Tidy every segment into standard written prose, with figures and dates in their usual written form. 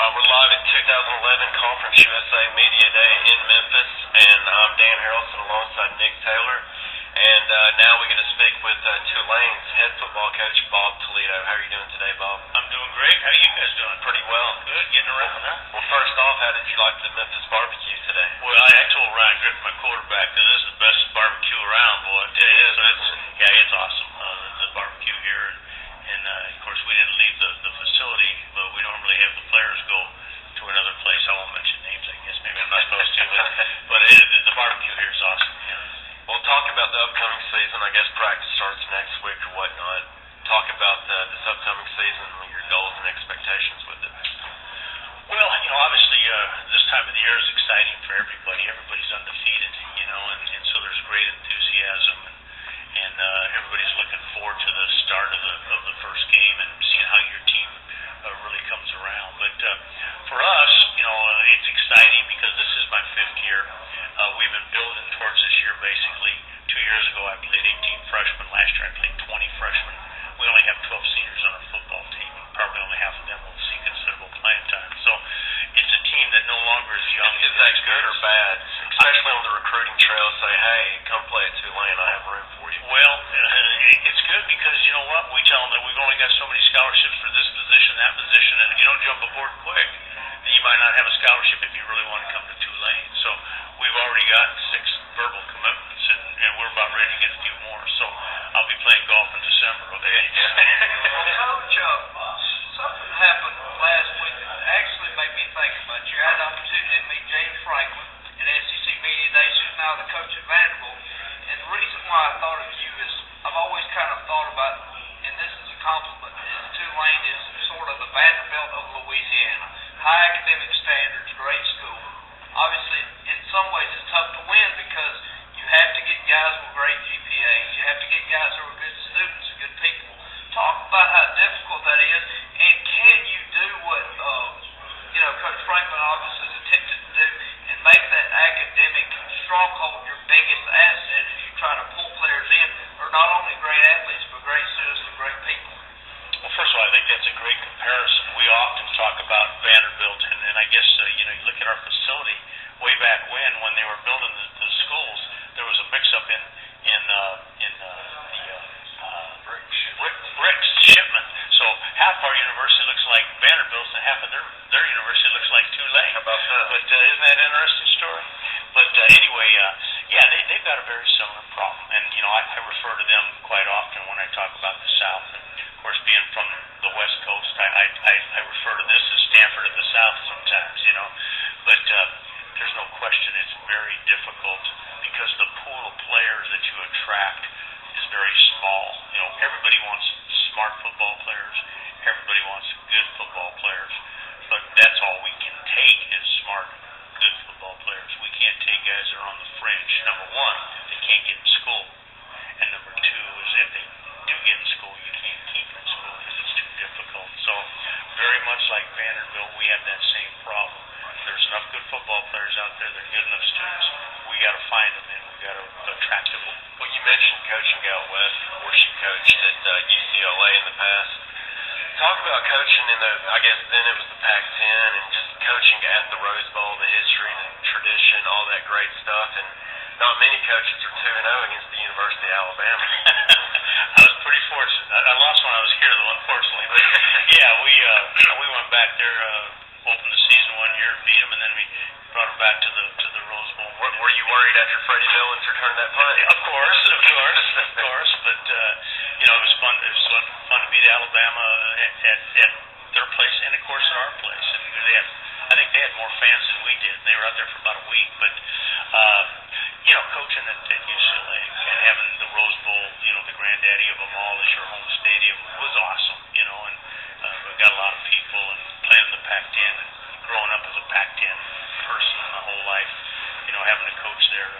We're live at 2011 Conference USA Media Day in Memphis, and I'm Dan Harrelson alongside Nick Taylor. And now we get to speak with Tulane's head football coach, Bob Toledo. How are you doing today, Bob? I'm doing great. How are you guys doing? Pretty well. Good, getting around, huh? Well, first off, how did you like the Memphis barbecue today? Well, I told Ryan Griffin, my quarterback, that this is the best barbecue around, boy. It is. It's awesome, the barbecue here. And of course, we didn't leave the facility, but we normally have the players go to another place. I won't mention names, I guess. Maybe I'm not supposed to. But the barbecue here is awesome. Yeah. Well, talk about the upcoming season. I guess practice starts next week or whatnot. Talk about this upcoming season, your goals and expectations with it. Well, obviously this time of the year is exciting for everybody. Everybody's undefeated, and so there's great enthusiasm, and everybody's looking forward to the start of the first game and seeing how your team really comes around. But for us, it's exciting because this is my fifth year. We've been building towards this year basically. 2 years ago I played 18 freshmen. Last year I played 20 freshmen. We only have 12 seniors on our football team. Probably only half of them will see considerable playing time. So it's a team that no longer is young. Is that good or bad? Especially on the recruiting trail, say, hey, come play at Tulane. I have room for you. Well, it's good because you know what? We tell them that we've only got so many scholarships for this position, that position, and if you don't jump aboard quick, then you might not have a scholarship if you really want to come to Tulane. So we've already gotten 6 verbal commitments, and we're about ready to get a few more. So I'll be playing golf in December. Okay. Well, Coach, something happened last week that actually made me think about you. I had the opportunity to meet James Franklin at SEC Media Days, who's now the coach at Vanderbilt. And the reason why I thought of you is I've always kind of thought about, and this is a compliment, is Tulane is sort of the Vanderbilt of Louisiana. High academic standards, great school. Obviously, in some ways, it's tough to win because you have to get guys with great GPAs. You have to get guys who are good students and good people. Talk about how difficult that is, and can you do what Coach Franklin obviously has attempted to do and make that academic stronghold your biggest asset as you try to pull players in who are not only great athletes but great students and great people? Well, first of all, I think that's a great comparison. We often talk about Vanderbilt, and I guess you look at our facility way back when they were building the schools. There was a mix-up in the bricks shipment. So half our university looks like Vanderbilt's, and half of their university looks like Tulane. How about that? But isn't that an interesting story? But anyway, they've got a very similar problem, and I refer to them quite often when I talk about the South. And of course, being from the West Coast, I refer to this as Stanford of the South sometimes. But there's no question it's very difficult because the pool of players that you attract is very small. Everybody wants smart football players. Everybody wants good football players. But that's all we can take is smart, good football players. We can't take guys that are on the fringe. Number one, they can't get in school. And number two is if they do get in school, you can't keep them in school because it's too difficult. So very much like Vanderbilt, we have that same problem. There's enough good football players out there. They're good enough students. We got to find them, and we got to attract them. Well, you mentioned coaching out west. Of course, you coached at UCLA in the past. Talk about coaching in I guess then it was the Pac-10, and just coaching at the Rose Bowl, the history, the tradition, all that great stuff. And not many coaches are 2-0 against the University of Alabama. I was pretty fortunate. I lost when I was here, though, unfortunately. But yeah, we went back there, opened the season 1 year, beat them, and then we brought them back to the Rose Bowl. Were you worried after Freddie Billings returned that punt? Of course. But it was fun. It was fun to beat Alabama at their place, and of course at our place. And I think they had more fans than we did. They were out there for about a week, but coaching at UCLA and having the Rose Bowl, the granddaddy of them all as your home stadium was awesome. And we got a lot of people, and playing in the Pac-10 and growing up as a Pac-10 person my whole life, having a coach there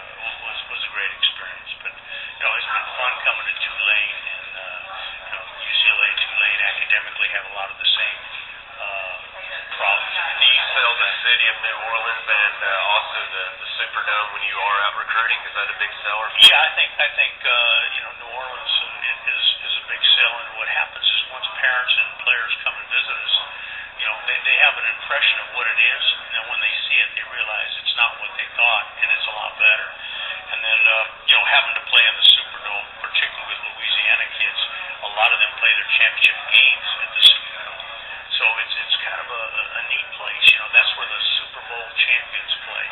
was a great experience. But it's been fun coming to Tulane, and UCLA and Tulane academically have a lot of the same problems. Do you sell the city of New Orleans and also the Superdome when you are out recruiting? Is that a big seller? Yeah, I think New Orleans is a big seller. And what happens is once parents and players come and visit us, they have an impression of what it is, and then when they see it, they realize it's not what they thought, and it's a lot better. And then, having to play in the Superdome, particularly with Louisiana kids, a lot of them play their championship games at the Superdome. So it's kind of a neat place. That's where the Super Bowl champions play.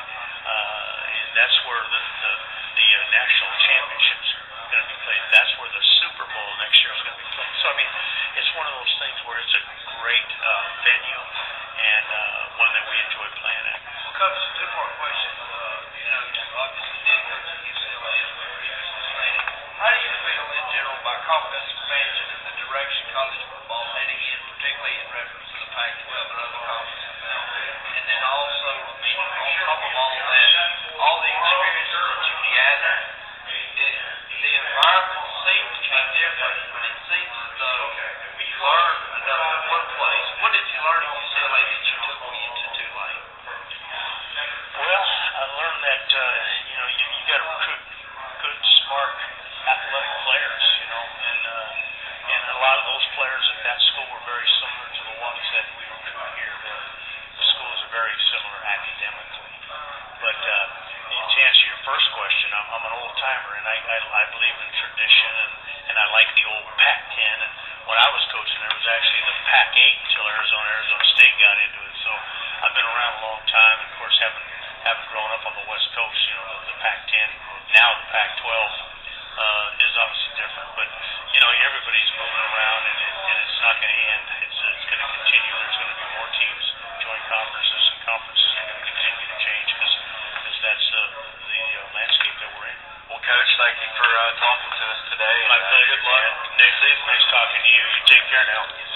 That's where the national championships are going to be played. That's where the Super Bowl next year is going to be played. So, I mean, it's one of those things where it's a great venue and one that we enjoy playing at. Well, Coach, two-part question. You obviously did coach at UCLA as we previously stated. How do you feel in general about conference expansion and the direction college football heading in, particularly in reference to the Pac-12 and other conferences now? And then also, I mean, on top of all that, all the experiences that you've gathered, the environment seems to be different, but it seems as though you learned enough in one place. What did you learn at UCLA that you took with you to Tulane? Well, I learned that you got to recruit good, smart, athletic players, and a lot of those players at that school were very similar to the ones that we recruit here. The schools are very similar academically. But to answer your first question, I'm an old timer, and I believe in tradition, and I like the old Pac-10. And when I was coaching, there was actually the Pac-8 until Arizona State got into it. So I've been around a long time, and of course, having grown up on the West Coast, the Pac-10, now the Pac-12 is obviously different. But everybody's moving around, and it's not going to end. It's going to continue. There's going to be more teams join conferences, and conferences are going to continue to change because that's the landscape that we're in. Well, Coach, thank you for talking to us today. My pleasure. Good luck next season. Nice talking to you. You take care now.